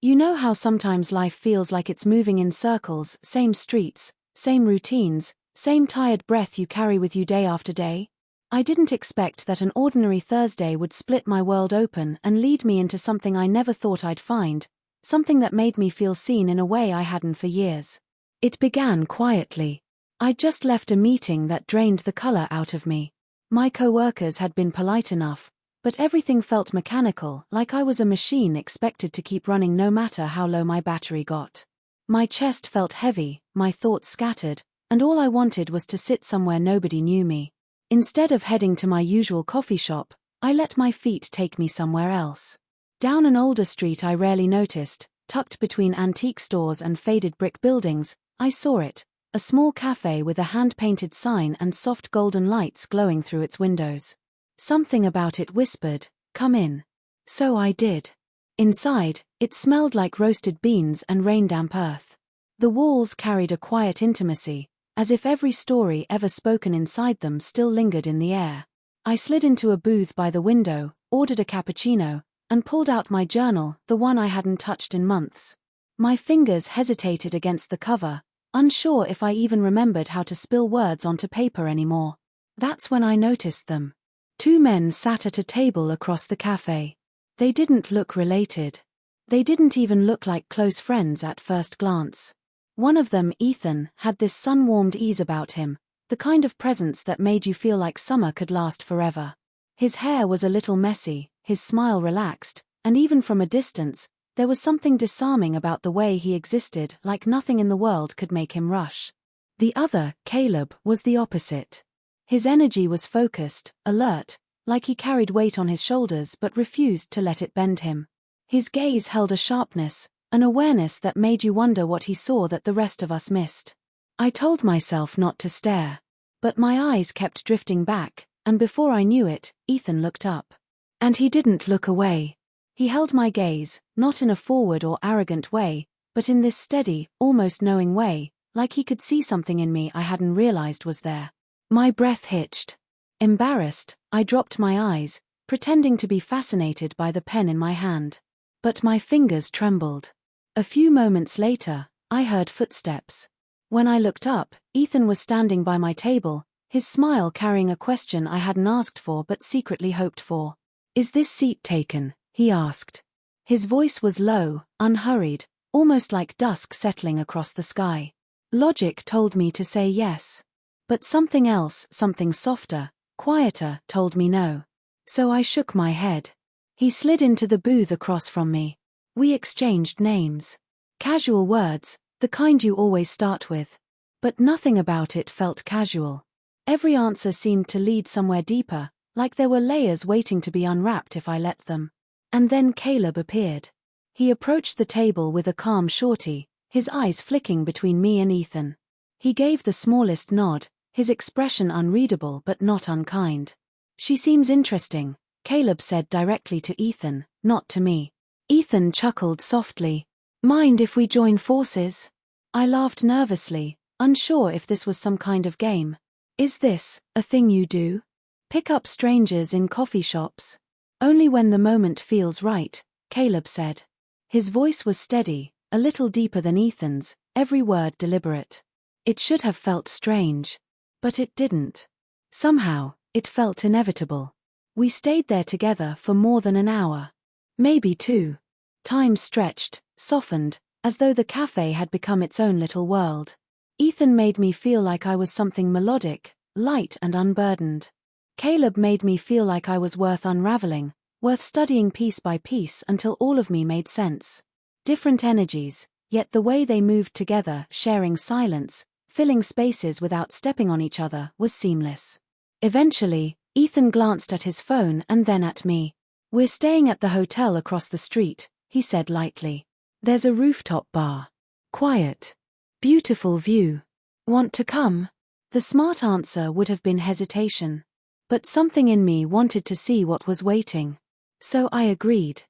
You know how sometimes life feels like it's moving in circles, same streets, same routines, same tired breath you carry with you day after day? I didn't expect that an ordinary Thursday would split my world open and lead me into something I never thought I'd find, something that made me feel seen in a way I hadn't for years. It began quietly. I'd just left a meeting that drained the color out of me. My co-workers had been polite enough, but everything felt mechanical, like I was a machine expected to keep running no matter how low my battery got. My chest felt heavy, my thoughts scattered, and all I wanted was to sit somewhere nobody knew me. Instead of heading to my usual coffee shop, I let my feet take me somewhere else. Down an older street I rarely noticed, tucked between antique stores and faded brick buildings, I saw it, a small cafe with a hand-painted sign and soft golden lights glowing through its windows. Something about it whispered, "Come in." So I did. Inside, it smelled like roasted beans and rain-damp earth. The walls carried a quiet intimacy, as if every story ever spoken inside them still lingered in the air. I slid into a booth by the window, ordered a cappuccino, and pulled out my journal, the one I hadn't touched in months. My fingers hesitated against the cover, unsure if I even remembered how to spill words onto paper anymore. That's when I noticed them. 2 men sat at a table across the cafe. They didn't look related. They didn't even look like close friends at first glance. One of them, Ethan, had this sun-warmed ease about him, the kind of presence that made you feel like summer could last forever. His hair was a little messy, his smile relaxed, and even from a distance, there was something disarming about the way he existed, like nothing in the world could make him rush. The other, Caleb, was the opposite. His energy was focused, alert, like he carried weight on his shoulders but refused to let it bend him. His gaze held a sharpness, an awareness that made you wonder what he saw that the rest of us missed. I told myself not to stare. But my eyes kept drifting back, and before I knew it, Ethan looked up. And he didn't look away. He held my gaze, not in a forward or arrogant way, but in this steady, almost knowing way, like he could see something in me I hadn't realized was there. My breath hitched. Embarrassed, I dropped my eyes, pretending to be fascinated by the pen in my hand. But my fingers trembled. A few moments later, I heard footsteps. When I looked up, Ethan was standing by my table, his smile carrying a question I hadn't asked for but secretly hoped for. "Is this seat taken?" he asked. His voice was low, unhurried, almost like dusk settling across the sky. Logic told me to say yes. But something else, something softer, quieter, told me no. So I shook my head. He slid into the booth across from me. We exchanged names. Casual words, the kind you always start with. But nothing about it felt casual. Every answer seemed to lead somewhere deeper, like there were layers waiting to be unwrapped if I let them. And then Caleb appeared. He approached the table with a calm surety, his eyes flicking between me and Ethan. He gave the smallest nod, his expression unreadable but not unkind. "She seems interesting," Caleb said directly to Ethan, not to me. Ethan chuckled softly. "Mind if we join forces?" I laughed nervously, unsure if this was some kind of game. "Is this a thing you do? Pick up strangers in coffee shops?" "Only when the moment feels right," Caleb said. His voice was steady, a little deeper than Ethan's, every word deliberate. It should have felt strange. But it didn't. Somehow, it felt inevitable. We stayed there together for more than an hour. Maybe 2. Time stretched, softened, as though the cafe had become its own little world. Ethan made me feel like I was something melodic, light and unburdened. Caleb made me feel like I was worth unraveling, worth studying piece by piece until all of me made sense. Different energies, yet the way they moved together, sharing silence, filling spaces without stepping on each other, was seamless. Eventually, Ethan glanced at his phone and then at me. "We're staying at the hotel across the street," he said lightly. "There's a rooftop bar. Quiet. Beautiful view. Want to come?" The smart answer would have been hesitation. But something in me wanted to see what was waiting. So I agreed.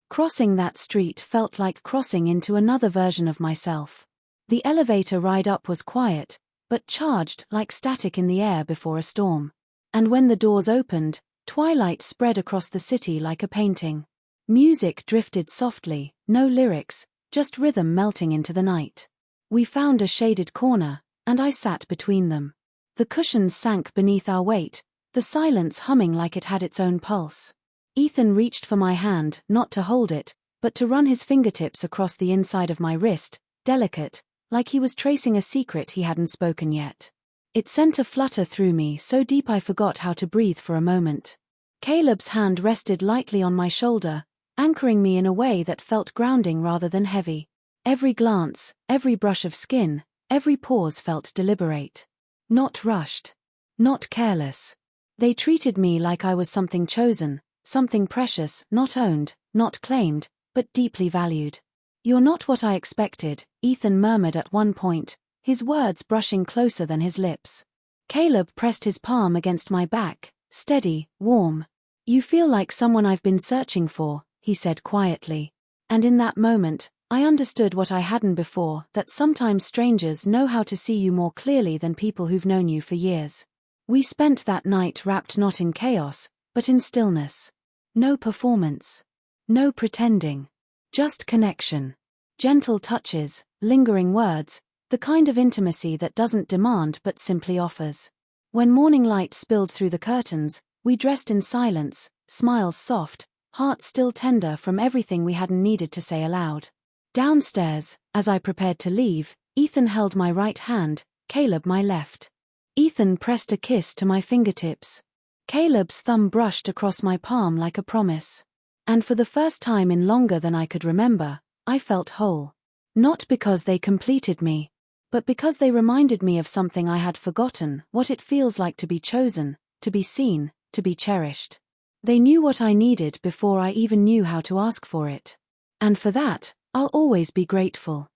Crossing that street felt like crossing into another version of myself. The elevator ride up was quiet, but charged like static in the air before a storm. And when the doors opened, twilight spread across the city like a painting. Music drifted softly, no lyrics, just rhythm melting into the night. We found a shaded corner, and I sat between them. The cushions sank beneath our weight, the silence humming like it had its own pulse. Ethan reached for my hand, not to hold it, but to run his fingertips across the inside of my wrist, delicate, like he was tracing a secret he hadn't spoken yet. It sent a flutter through me so deep I forgot how to breathe for a moment. Caleb's hand rested lightly on my shoulder, anchoring me in a way that felt grounding rather than heavy. Every glance, every brush of skin, every pause felt deliberate. Not rushed. Not careless. They treated me like I was something chosen, something precious, not owned, not claimed, but deeply valued. "You're not what I expected," Ethan murmured at one point, his words brushing closer than his lips. Caleb pressed his palm against my back, steady, warm. "You feel like someone I've been searching for," he said quietly. And in that moment, I understood what I hadn't before, that sometimes strangers know how to see you more clearly than people who've known you for years. We spent that night wrapped not in chaos, but in stillness. No performance. No pretending. Just connection. Gentle touches, lingering words, the kind of intimacy that doesn't demand but simply offers. When morning light spilled through the curtains, we dressed in silence, smiles soft, hearts still tender from everything we hadn't needed to say aloud. Downstairs, as I prepared to leave, Ethan held my right hand, Caleb my left. Ethan pressed a kiss to my fingertips. Caleb's thumb brushed across my palm like a promise. And for the first time in longer than I could remember, I felt whole. Not because they completed me, but because they reminded me of something I had forgotten, what it feels like to be chosen, to be seen, to be cherished. They knew what I needed before I even knew how to ask for it. And for that, I'll always be grateful.